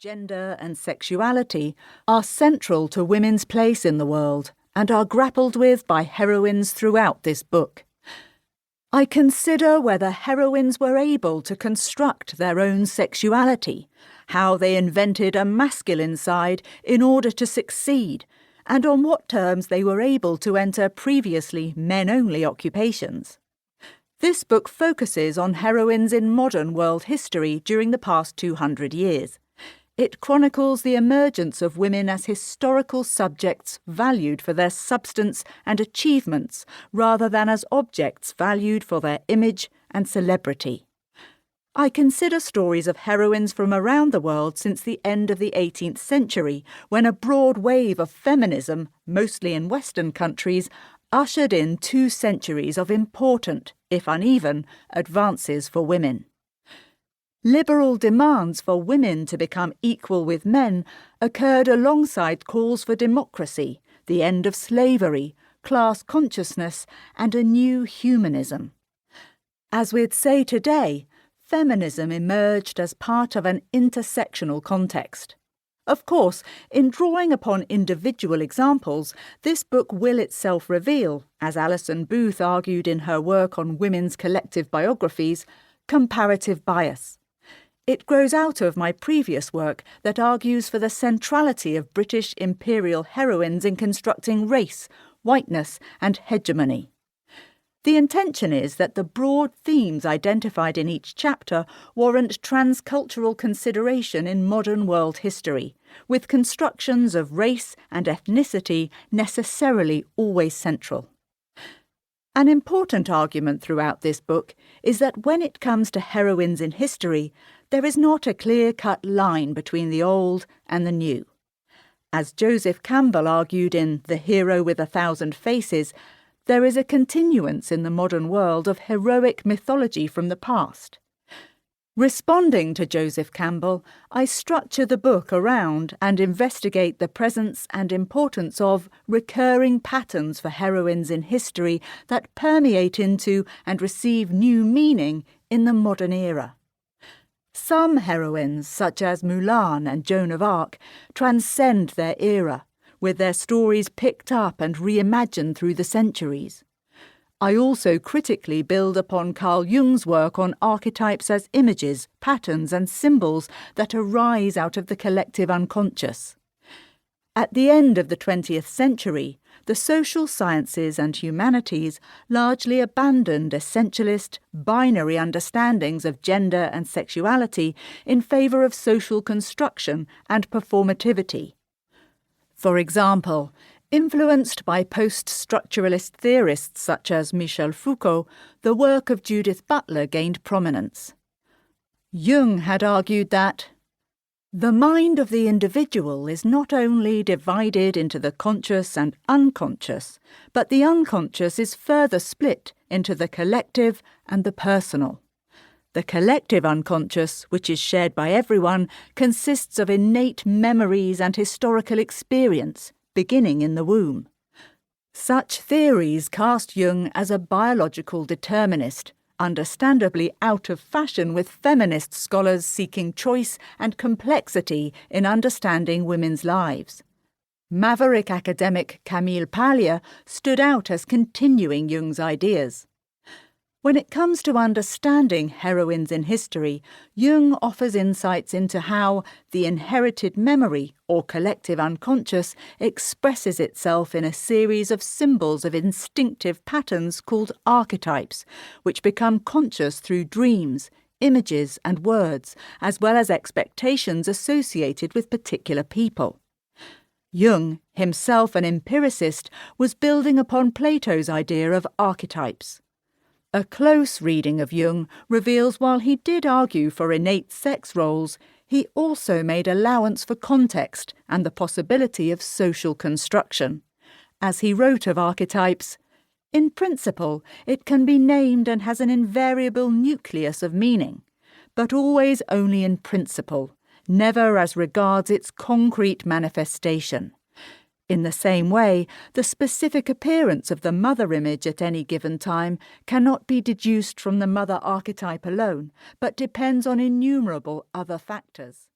gender and sexuality are central to women's place in the world and are grappled with by heroines throughout this book. I consider whether heroines were able to construct their own sexuality, how they invented a masculine side in order to succeed, and on what terms they were able to enter previously men-only occupations. This book focuses on heroines in modern world history during the past 200 years. It chronicles the emergence of women as historical subjects valued for their substance and achievements rather than as objects valued for their image and celebrity. I consider stories of heroines from around the world since the end of the 18th century, when a broad wave of feminism, mostly in Western countries, ushered in 2 centuries of important, if uneven, advances for women. Liberal demands for women to become equal with men occurred alongside calls for democracy, the end of slavery, class consciousness, and a new humanism. As we'd say today, feminism emerged as part of an intersectional context. Of course, in drawing upon individual examples, this book will itself reveal, as Alison Booth argued in her work on women's collective biographies, comparative bias. It grows out of my previous work that argues for the centrality of British imperial heroines in constructing race, whiteness, and hegemony. The intention is that the broad themes identified in each chapter warrant transcultural consideration in modern world history, with constructions of race and ethnicity necessarily always central. An important argument throughout this book is that when it comes to heroines in history, there is not a clear-cut line between the old and the new. As Joseph Campbell argued in The Hero with 1,000 Faces, there is a continuance in the modern world of heroic mythology from the past. Responding to Joseph Campbell, I structure the book around and investigate the presence and importance of recurring patterns for heroines in history that permeate into and receive new meaning in the modern era. Some heroines, such as Mulan and Joan of Arc, transcend their era, with their stories picked up and reimagined through the centuries. I also critically build upon Carl Jung's work on archetypes as images, patterns and symbols that arise out of the collective unconscious. At the end of the 20th century, the social sciences and humanities largely abandoned essentialist, binary understandings of gender and sexuality in favour of social construction and performativity. For example, influenced by post-structuralist theorists such as Michel Foucault, the work of Judith Butler gained prominence. Jung had argued that the mind of the individual is not only divided into the conscious and unconscious, but the unconscious is further split into the collective and the personal. The collective unconscious, which is shared by everyone, consists of innate memories and historical experience, beginning in the womb. Such theories cast Jung as a biological determinist, understandably out of fashion with feminist scholars seeking choice and complexity in understanding women's lives. Maverick academic Camille Paglia stood out as continuing Jung's ideas. When it comes to understanding heroines in history, Jung offers insights into how the inherited memory, or collective unconscious, expresses itself in a series of symbols of instinctive patterns called archetypes, which become conscious through dreams, images and words, as well as expectations associated with particular people. Jung, himself an empiricist, was building upon Plato's idea of archetypes. A close reading of Jung reveals while he did argue for innate sex roles, he also made allowance for context and the possibility of social construction. As he wrote of archetypes, in principle, it can be named and has an invariable nucleus of meaning, but always only in principle, never as regards its concrete manifestation. In the same way, the specific appearance of the mother image at any given time cannot be deduced from the mother archetype alone, but depends on innumerable other factors.